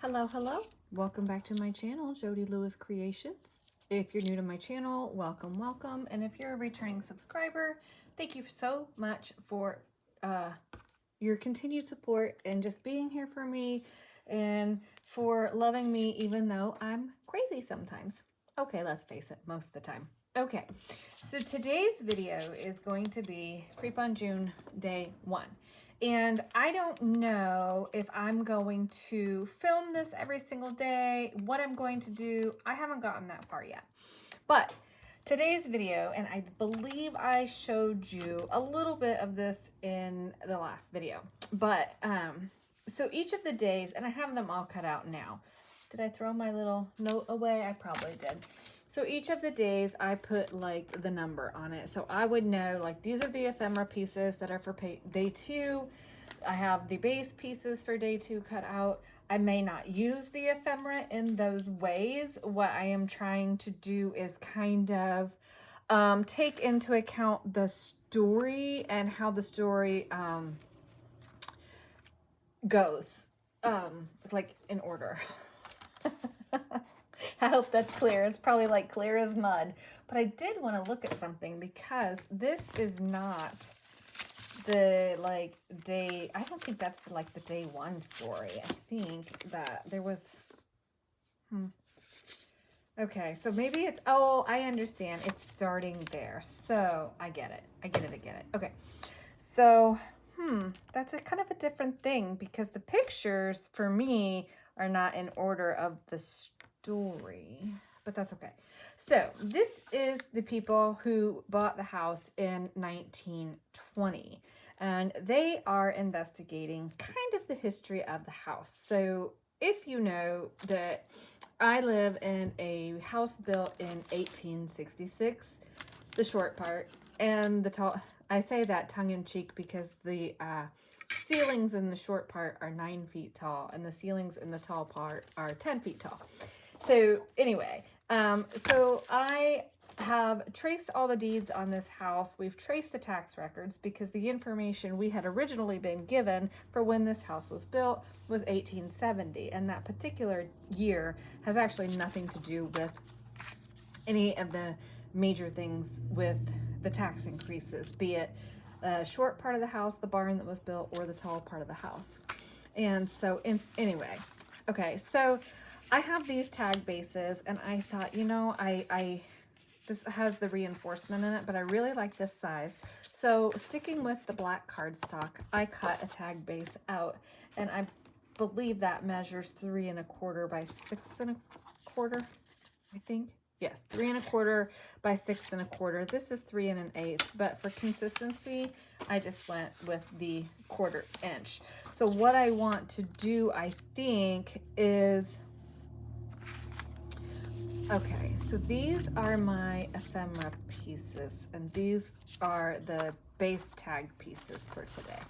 Hello, hello. Welcome back to my channel, Jody Lewis Creations. If you're new to my channel, welcome, welcome. And if you're a returning subscriber, thank you so much for your continued support and just being here for me and for loving me even though I'm crazy sometimes. Okay, let's face it, most of the time. Okay, so today's video is going to be Creep on June Day 1. And I don't know if I'm going to film this every single day, what I'm going to do. I haven't gotten that far yet. But today's video, and I believe I showed you a little bit of this in the last video, but so each of the days, and I have them all cut out now. Did I throw my little note away? I probably did. So each of the days I put like the number on it. So I would know like these are the ephemera pieces that are for day 2. I have the base pieces for day 2 cut out. I may not use the ephemera in those ways. What I am trying to do is kind of take into account the story and how the story goes, like in order. I hope that's clear. It's probably like clear as mud. But I did want to look at something because this is not the like day, I don't think that's like the day 1 story. I think that there was, okay, so maybe it's, oh, I understand. It's starting there. So I get it. I get it. Okay. So, that's a kind of a different thing because the pictures for me are not in order of the story, but that's okay. So this is the people who bought the house in 1920, and they are investigating kind of the history of the house. So if you know that I live in a house built in 1866, the short part, and the tall, I say that tongue-in-cheek because the ceilings in the short part are 9 feet tall and the ceilings in the tall part are 10 feet tall. So anyway, so I have traced all the deeds on this house. We've traced the tax records because the information we had originally been given for when this house was built was 1870. And that particular year has actually nothing to do with any of the major things with the tax increases, be it a short part of the house, the barn that was built, or the tall part of the house. And so anyway, okay, so I have these tag bases and I thought, you know, this has the reinforcement in it, but I really like this size. So sticking with the black cardstock, I cut a tag base out, and I believe that measures 3 1/4 by 6 1/4, I think. Yes, 3 1/4 by 6 1/4. This is 3 1/8, but for consistency, I just went with the 1/4 inch. So what I want to do, I think, is, okay, so these are my ephemera pieces, and these are the base tag pieces for today.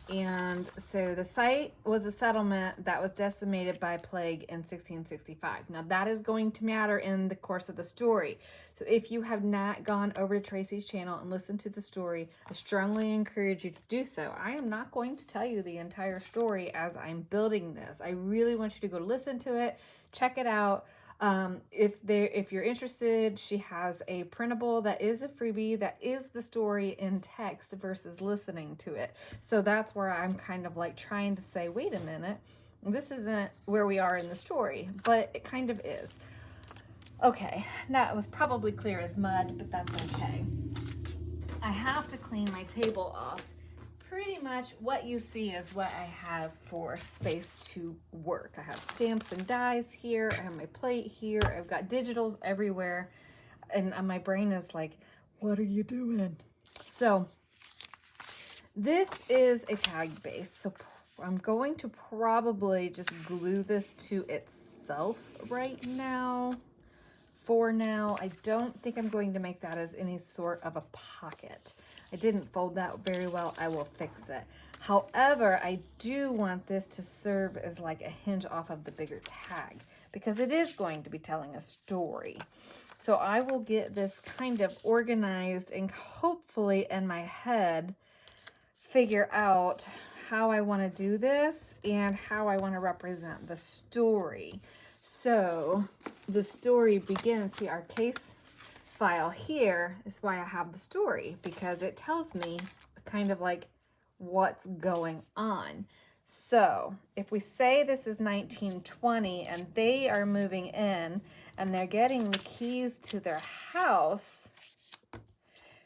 And so the site was a settlement that was decimated by plague in 1665. Now that is going to matter in the course of the story. So if you have not gone over to Tracy's channel and listened to the story, I strongly encourage you to do so. I am not going to tell you the entire story as I'm building this. I really want you to go listen to it, check it out. If you're interested, she has a printable that is a freebie that is the story in text versus listening to it. So that's where I'm kind of like trying to say, wait a minute, this isn't where we are in the story, but it kind of is. Okay, now it was probably clear as mud, but that's okay. I have to clean my table off. Pretty much what you see is what I have for space to work. I have stamps and dies here. I have my plate here. I've got digitals everywhere. And my brain is like, what are you doing? So this is a tag base. So I'm going to probably just glue this to itself right now. For now, I don't think I'm going to make that as any sort of a pocket. I didn't fold that very well. I will fix it. However, I do want this to serve as like a hinge off of the bigger tag because it is going to be telling a story. So I will get this kind of organized and hopefully in my head figure out how I want to do this and how I want to represent the story. So the story begins, see our case file here is why I have the story, because it tells me kind of like what's going on. So if we say this is 1920 and they are moving in and they're getting the keys to their house,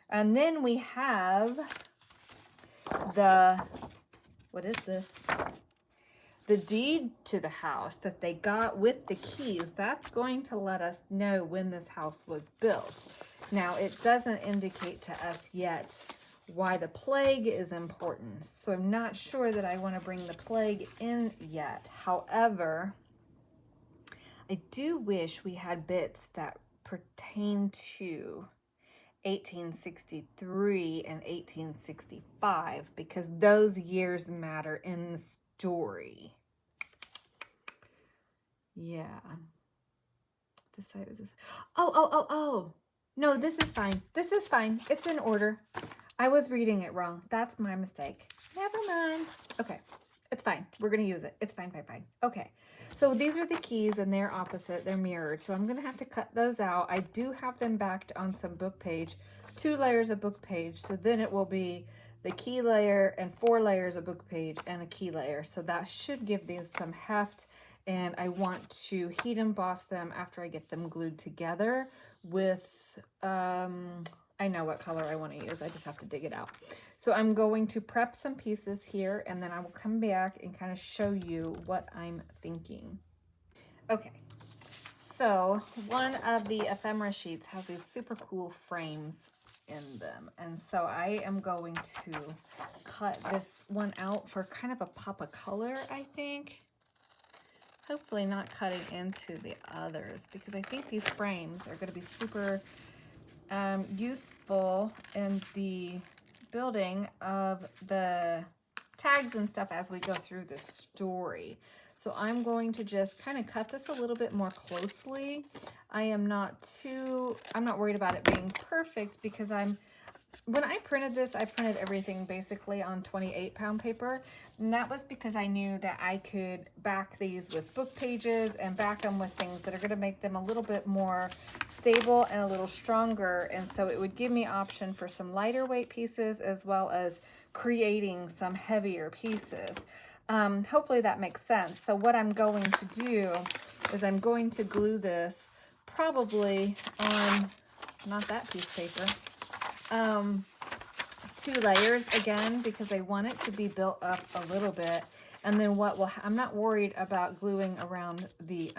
and then we have the, what is this? The deed to the house that they got with the keys. That's going to let us know when this house was built. Now, it doesn't indicate to us yet why the plague is important. So I'm not sure that I want to bring the plague in yet. However, I do wish we had bits that pertain to 1863 and 1865, because those years matter in the story. Yeah. This side was this. Oh. No, this is fine. This is fine. It's in order. I was reading it wrong. That's my mistake. Never mind. Okay. It's fine. We're going to use it. It's fine. Okay. So these are the keys and they're opposite. They're mirrored. So I'm going to have to cut those out. I do have them backed on some book page, 2 layers of book page. So then it will be the key layer and 4 layers of book page and a key layer. So that should give these some heft. And I want to heat emboss them after I get them glued together with, I know what color I want to use. I just have to dig it out. So I'm going to prep some pieces here and then I will come back and kind of show you what I'm thinking. Okay, so one of the ephemera sheets has these super cool frames in them. And so I am going to cut this one out for kind of a pop of color, I think. Hopefully not cutting into the others, because I think these frames are going to be super useful in the building of the tags and stuff as we go through the story. So I'm going to just kind of cut this a little bit more closely. I'm not worried about it being perfect, because when I printed this, I printed everything basically on 28-pound paper. And that was because I knew that I could back these with book pages and back them with things that are going to make them a little bit more stable and a little stronger. And so it would give me option for some lighter weight pieces as well as creating some heavier pieces. Hopefully that makes sense. So what I'm going to do is I'm going to glue this probably on, not that piece of paper, 2 layers again, because I want it to be built up a little bit. And then I'm not worried about gluing around the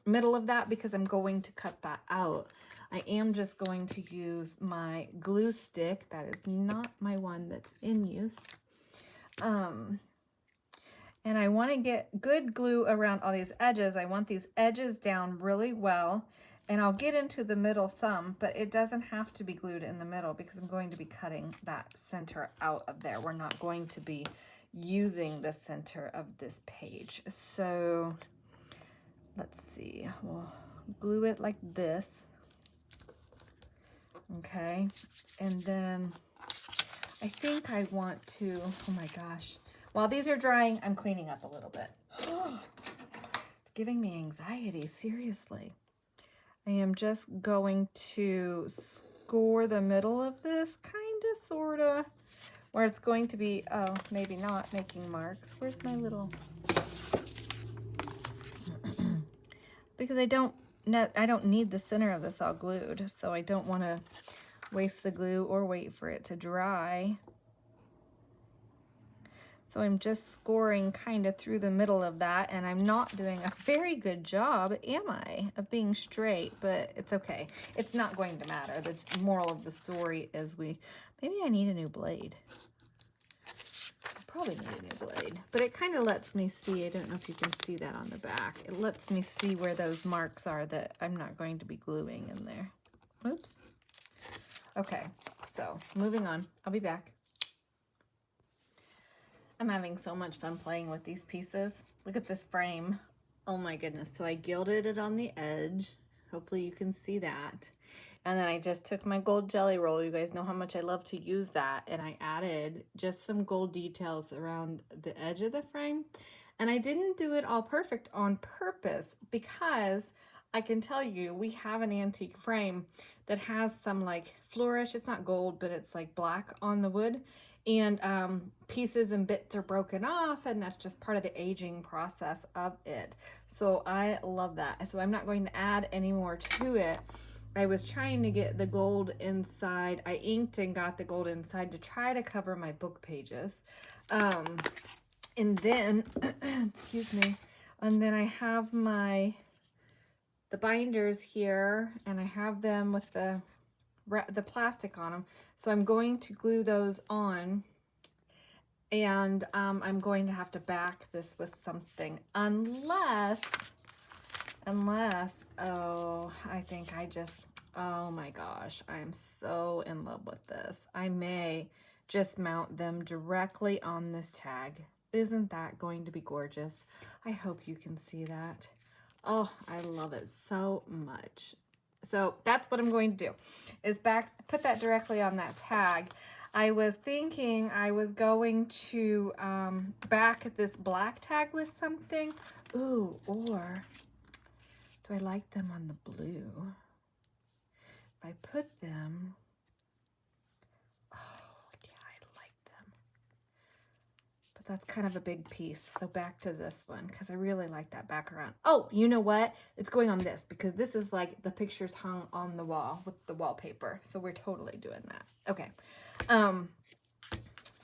middle of that, because I'm going to cut that out. I am just going to use my glue stick. That is not my one that's in use. And I want to get good glue around all these edges. I want these edges down really well. And I'll get into the middle some, but it doesn't have to be glued in the middle, because I'm going to be cutting that center out of there. We're not going to be using the center of this page. So let's see, we'll glue it like this. Okay, and then I think I want to, oh my gosh, while these are drying, I'm cleaning up a little bit. It's giving me anxiety, seriously. I am just going to score the middle of this, kind of, sort of, where it's going to be, oh, maybe not making marks. Where's my little, because I don't need the center of this all glued, so I don't want to waste the glue or wait for it to dry. So I'm just scoring kind of through the middle of that, and I'm not doing a very good job, am I, of being straight, but it's okay. It's not going to matter. The moral of the story is maybe I need a new blade. I probably need a new blade, but it kind of lets me see, I don't know if you can see that on the back. It lets me see where those marks are that I'm not going to be gluing in there. Oops. Okay, so moving on. I'll be back. I'm having so much fun playing with these pieces. Look at this frame. Oh my goodness. So I gilded it on the edge. Hopefully you can see that. And then I just took my gold jelly roll. You guys know how much I love to use that. And I added just some gold details around the edge of the frame. And I didn't do it all perfect on purpose because I can tell you we have an antique frame that has some like flourish. It's not gold, but it's like black on the wood. And pieces and bits are broken off, and that's just part of the aging process of it. So I love that. So I'm not going to add any more to it. I was trying to get the gold inside. I inked and got the gold inside to try to cover my book pages. And then, excuse me, and then I have the binders here, and I have them with the plastic on them. So I'm going to glue those on, and I'm going to have to back this with something unless, oh, I think oh my gosh, I'm so in love with this. I may just mount them directly on this tag. Isn't that going to be gorgeous? I hope you can see that. Oh, I love it so much. So that's what I'm going to do, is put that directly on that tag. I was thinking I was going to back this black tag with something. Ooh, or do I like them on the blue? If I put them, oh yeah, I like them. But that's kind of a big piece. So back to this one, because I really like that background. Oh, you know what? It's going on this, because this is like the pictures hung on the wall with the wallpaper. So we're totally doing that. Okay.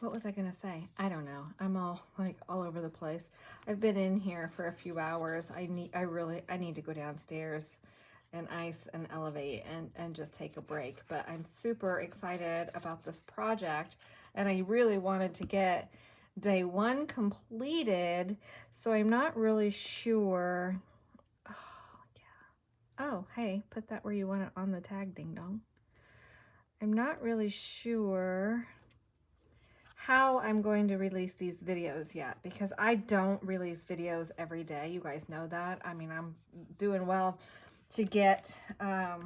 What was I gonna say? I don't know. I'm all over the place. I've been in here for a few hours. I need to go downstairs and ice and elevate and just take a break. But I'm super excited about this project, and I really wanted to get day one completed. So I'm not really sure. Oh yeah. Oh, hey, put that where you want it on the tag, ding dong. I'm not really sure how I'm going to release these videos yet, because I don't release videos every day. You guys know that. I mean, I'm doing well to get a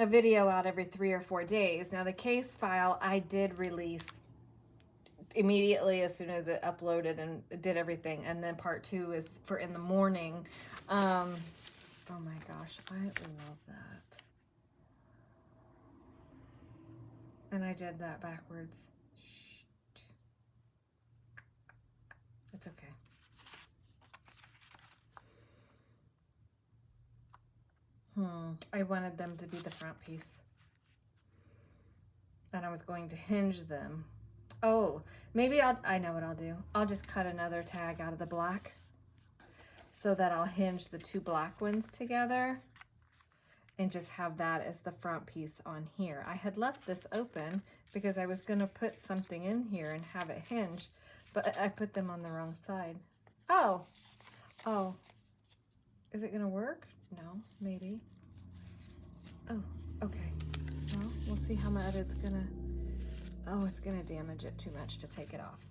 video out every 3 or 4 days. Now the case file I did release immediately as soon as it uploaded and did everything, and then part 2 is for in the morning. Oh my gosh, I love that. And I did that backwards. Shoot. It's okay. I wanted them to be the front piece. And I was going to hinge them. Oh, maybe I know what I'll do. I'll just cut another tag out of the black so that I'll hinge the 2 black ones together and just have that as the front piece on here. I had left this open because I was gonna put something in here and have it hinge, but I put them on the wrong side. Oh, is it gonna work? No, maybe. Oh, okay. Well, we'll see how much it's gonna, it's gonna damage it too much to take it off.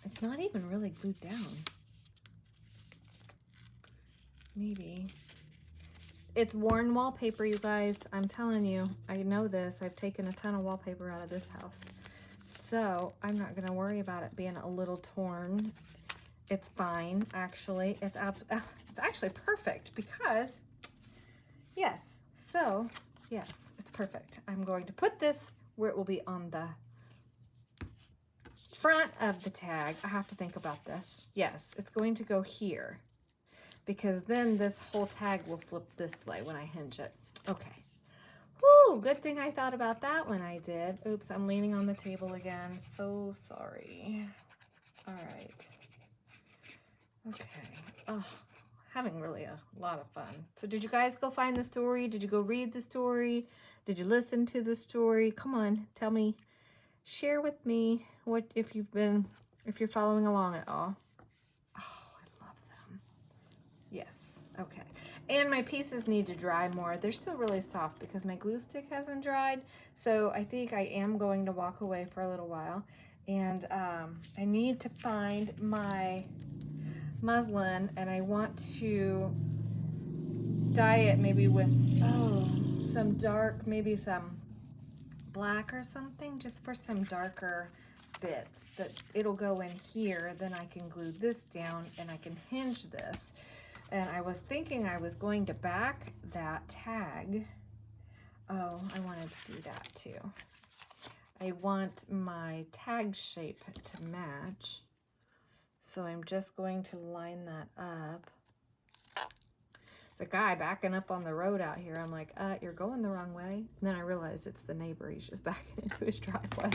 It's not even really glued down. Maybe. It's worn wallpaper, you guys. I'm telling you, I know this. I've taken a ton of wallpaper out of this house. So I'm not gonna worry about it being a little torn. It's fine, actually. It's actually perfect because, yes, it's perfect. I'm going to put this where it will be on the front of the tag. I have to think about this. Yes, it's going to go here, because then this whole tag will flip this way when I hinge it. Okay. Whoo, good thing I thought about that when I did. Oops, I'm leaning on the table again. So sorry. All right. Okay. Oh, having really a lot of fun. So did you guys go find the story? Did you go read the story? Did you listen to the story? Come on, tell me. Share with me what if you're following along at all. Yes, okay. And my pieces need to dry more. They're still really soft because my glue stick hasn't dried. So I think I am going to walk away for a little while. And I need to find my muslin, and I want to dye it maybe with, oh, some dark, maybe some black or something, just for some darker bits. But it'll go in here, then I can glue this down and I can hinge this. And I was thinking I was going to back that tag. Oh, I wanted to do that too. I want my tag shape to match. So I'm just going to line that up. There's a guy backing up on the road out here. I'm like, you're going the wrong way. And then I realized it's the neighbor. He's just backing into his driveway.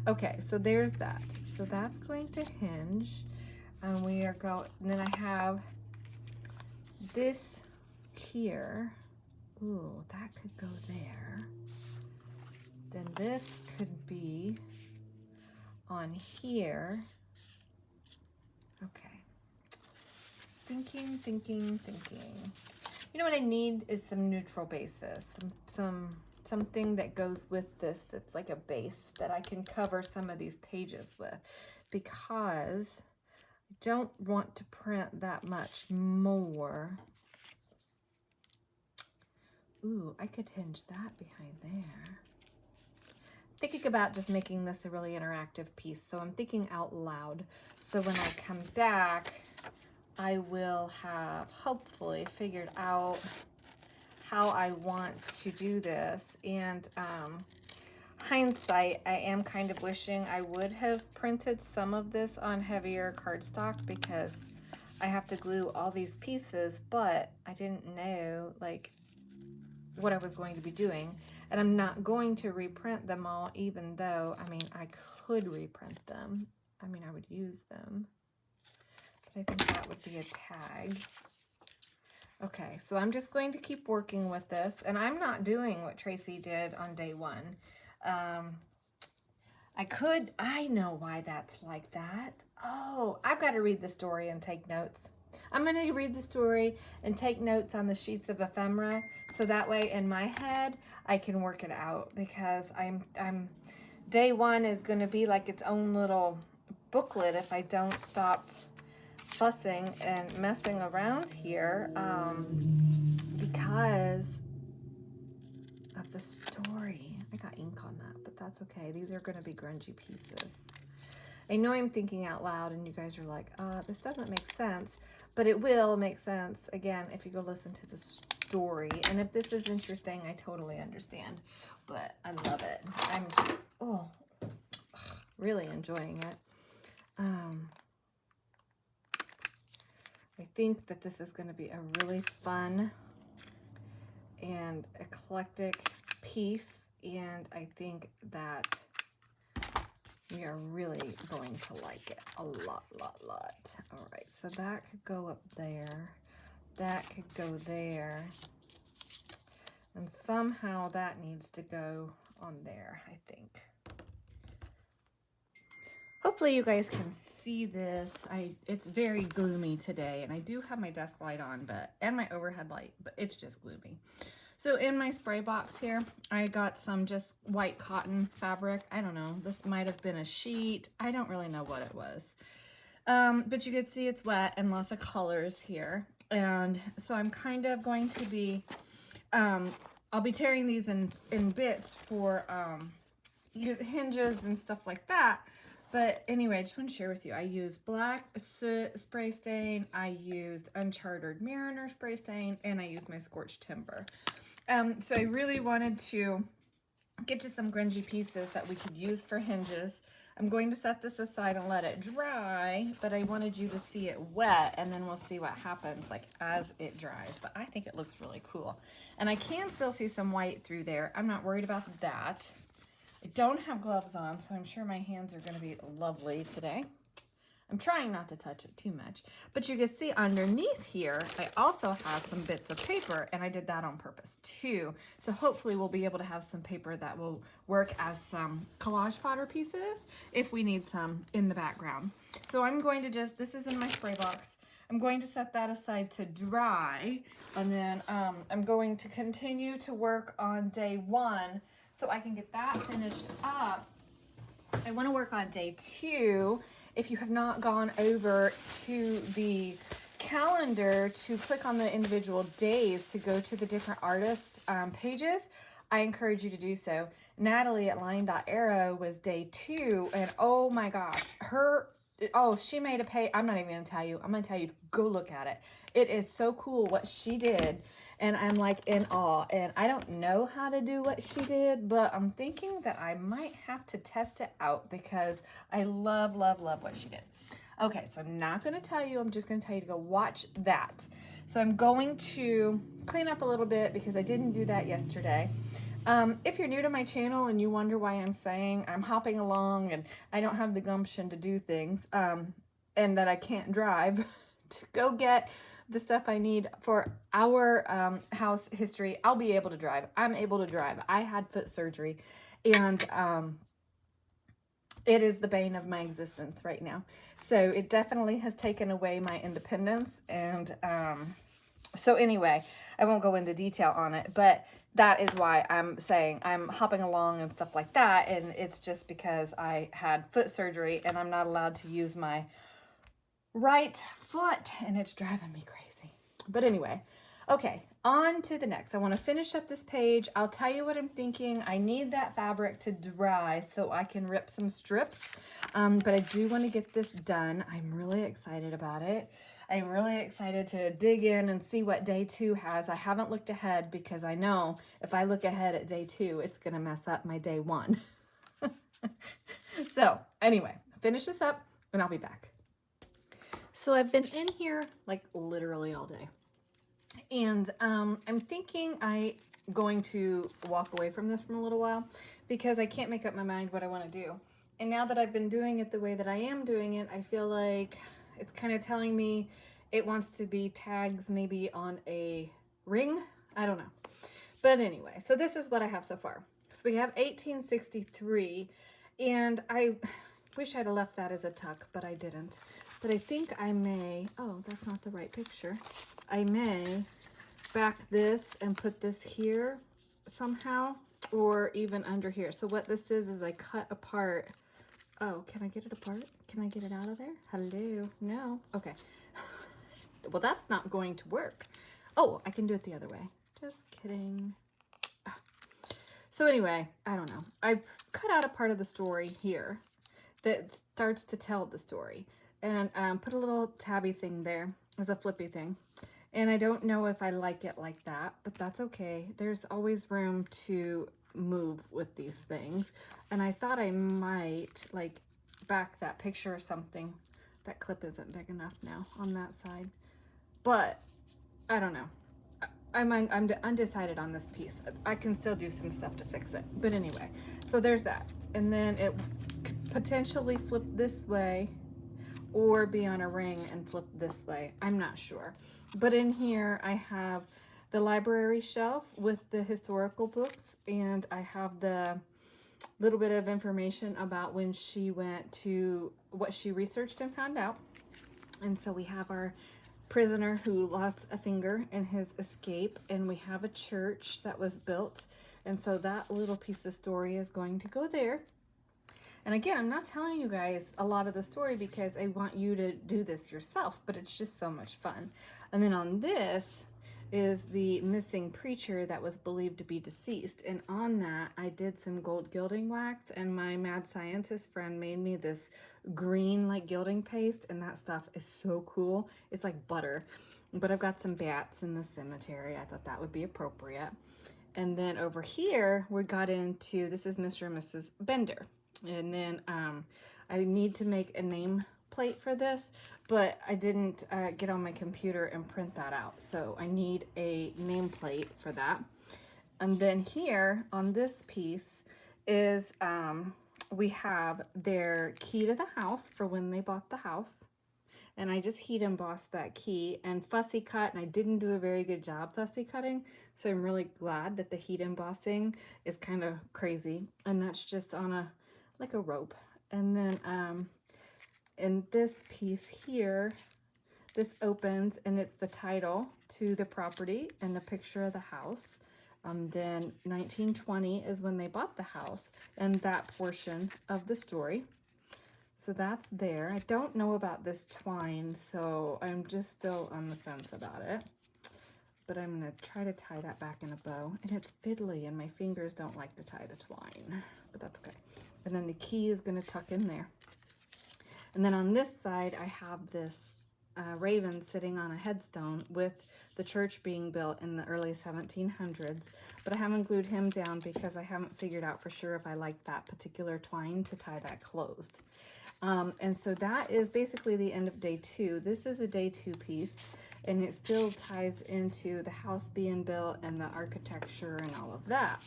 Okay, so there's that. So that's going to hinge. And we are going, and then I have this here. Ooh, that could go there. Then this could be on here. Okay. Thinking. You know what I need is some neutral bases. Something that goes with this that's like a base that I can cover some of these pages with, because I don't want to print that much more. Ooh, I could hinge that behind there. Thinking about just making this a really interactive piece, so I'm thinking out loud. So when I come back, I will have hopefully figured out how I want to do this. And hindsight, I am kind of wishing I would have printed some of this on heavier cardstock, because I have to glue all these pieces, but I didn't know like what I was going to be doing. And I'm not going to reprint them all, even though, I mean, I could reprint them. I mean, I would use them. But I think that would be a tag. Okay, so I'm just going to keep working with this. And I'm not doing what Tracy did on day one. I know why that's like that. Oh, I've got to read the story and take notes. I'm going to read the story and take notes on the sheets of ephemera, so that way in my head I can work it out, because I'm day one is going to be like its own little booklet if I don't stop fussing and messing around here, because of the story. I got ink on that, but that's okay. These are going to be grungy pieces. I know I'm thinking out loud and you guys are like, this doesn't make sense, but it will make sense, again, if you go listen to the story. And if this isn't your thing, I totally understand, but I love it. I'm really enjoying it. I think that this is going to be a really fun and eclectic piece, and I think that we are really going to like it a lot. All right, so that could go up there. That could go there. And somehow that needs to go on there, I think. Hopefully you guys can see this. It's very gloomy today, and I do have my desk light on, and my overhead light, but it's just gloomy. So in my spray box here, I got some just white cotton fabric. I don't know, this might have been a sheet. I don't really know what it was. But you can see it's wet and lots of colors here. And so I'm kind of going to be, I'll be tearing these in bits for hinges and stuff like that. But anyway, I just want to share with you, I used black soot spray stain, I used Uncharted Mariner spray stain, and I used my scorched timber. So I really wanted to get you some grungy pieces that we could use for hinges. I'm going to set this aside and let it dry, but I wanted you to see it wet, and then we'll see what happens like as it dries. But I think it looks really cool. And I can still see some white through there. I'm not worried about that. I don't have gloves on, so I'm sure my hands are going to be lovely today. I'm trying not to touch it too much, but you can see underneath here, I also have some bits of paper, and I did that on purpose too. So hopefully we'll be able to have some paper that will work as some collage fodder pieces if we need some in the background. So I'm going to this is in my spray box. I'm going to set that aside to dry, and then I'm going to continue to work on day one so I can get that finished up. I want to work on day two. If you have not gone over to the calendar to click on the individual days to go to the different artist pages, I encourage you to do so. Natalie at Line.Arrow was day 2, and oh my gosh, she made a page. I'm not even going to tell you. I'm going to tell you, go look at it. It is so cool what she did, and I'm like in awe. And I don't know how to do what she did, but I'm thinking that I might have to test it out because I love, love, love what she did. Okay, so I'm not going to tell you. I'm just going to tell you to go watch that. So I'm going to clean up a little bit because I didn't do that yesterday. If you're new to my channel and you wonder why I'm saying I'm hopping along and I don't have the gumption to do things, and that I can't drive to go get the stuff I need for our house history, I'll be able to drive. I'm able to drive. I had foot surgery, and it is the bane of my existence right now. So it definitely has taken away my independence. And so anyway, I won't go into detail on it, but that is why I'm saying I'm hopping along and stuff like that. And it's just because I had foot surgery and I'm not allowed to use my right foot, and it's driving me crazy. But anyway, okay, on to the next. I want to finish up this page. I'll tell you what I'm thinking. I need that fabric to dry so I can rip some strips, but I do want to get this done. I'm really excited about it. I'm really excited to dig in and see what day 2 has. I haven't looked ahead because I know if I look ahead at day 2, it's going to mess up my day 1. So anyway, finish this up and I'll be back. So I've been in here like literally all day. And I'm thinking I'm going to walk away from this for a little while because I can't make up my mind what I want to do. And now that I've been doing it the way that I am doing it, I feel like it's kind of telling me it wants to be tags maybe on a ring. I don't know. But anyway, so this is what I have so far. So we have 1863, and I wish I'd have left that as a tuck, but I didn't. But I think I may, oh, that's not the right picture. I may back this and put this here somehow, or even under here. So what this is I cut apart. Oh, can I get it apart? Can I get it out of there? Hello? No? Okay. Well, that's not going to work. Oh, I can do it the other way. Just kidding. So anyway, I don't know. I cut out a part of the story here that starts to tell the story, and put a little tabby thing there as a flippy thing. And I don't know if I like it like that, but that's okay. There's always room to move with these things. And I thought I might like back that picture or something. That clip isn't big enough now on that side, but I don't know. I'm undecided on this piece. I can still do some stuff to fix it, but anyway, so there's that. And then it could potentially flip this way or be on a ring and flip this way. I'm not sure. But in here I have the library shelf with the historical books, and I have the little bit of information about when she went to what she researched and found out. And so we have our prisoner who lost a finger in his escape, and we have a church that was built. And so that little piece of story is going to go there. And again, I'm not telling you guys a lot of the story because I want you to do this yourself, but it's just so much fun. And then on this is the missing preacher that was believed to be deceased. And on that, I did some gold gilding wax, and my mad scientist friend made me this green like gilding paste, and that stuff is so cool. It's like butter. But I've got some bats in the cemetery. I thought that would be appropriate. And then over here, we got into, this is Mr. and Mrs. Bender. And then I need to make a name plate for this, but I didn't get on my computer and print that out. So I need a nameplate for that. And then here on this piece is we have their key to the house for when they bought the house. And I just heat embossed that key and fussy cut, and I didn't do a very good job fussy cutting. So I'm really glad that the heat embossing is kind of crazy. And that's just on a like a rope. And then in this piece here, this opens and it's the title to the property and a picture of the house. Then 1920 is when they bought the house, and that portion of the story. So that's there. I don't know about this twine, so I'm just still on the fence about it. But I'm going to try to tie that back in a bow. And it's fiddly, and my fingers don't like to tie the twine, but that's okay. And then the key is going to tuck in there. And then on this side, I have this raven sitting on a headstone with the church being built in the early 1700s. But I haven't glued him down because I haven't figured out for sure if I like that particular twine to tie that closed. And so that is basically the end of day 2. This is a day 2 piece, and it still ties into the house being built and the architecture and all of that.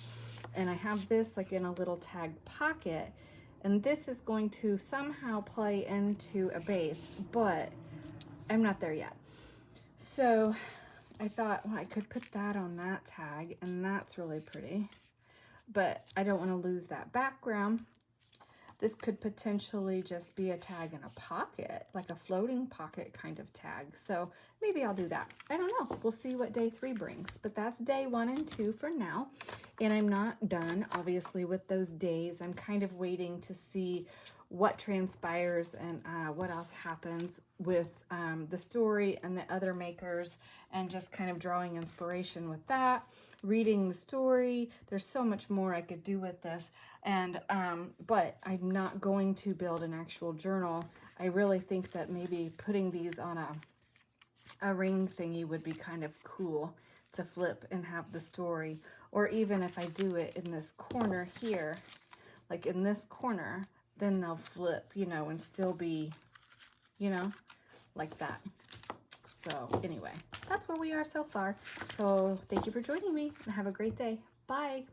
And I have this like in a little tag pocket, and this is going to somehow play into a base, but I'm not there yet. So I thought, well, I could put that on that tag, and that's really pretty, but I don't want to lose that background. This could potentially just be a tag in a pocket, like a floating pocket kind of tag. So maybe I'll do that. I don't know. We'll see what day 3 brings. But that's day 1 and 2 for now. And I'm not done, obviously, with those days. I'm kind of waiting to see what transpires and what else happens with the story and the other makers, and just kind of drawing inspiration with that, reading the story. There's so much more I could do with this, and but I'm not going to build an actual journal. I really think that maybe putting these on a ring thingy would be kind of cool to flip and have the story, or even if I do it in this corner here, like in this corner, then they'll flip, you know, and still be, you know, like that. So anyway, that's where we are so far. So thank you for joining me, and have a great day. Bye.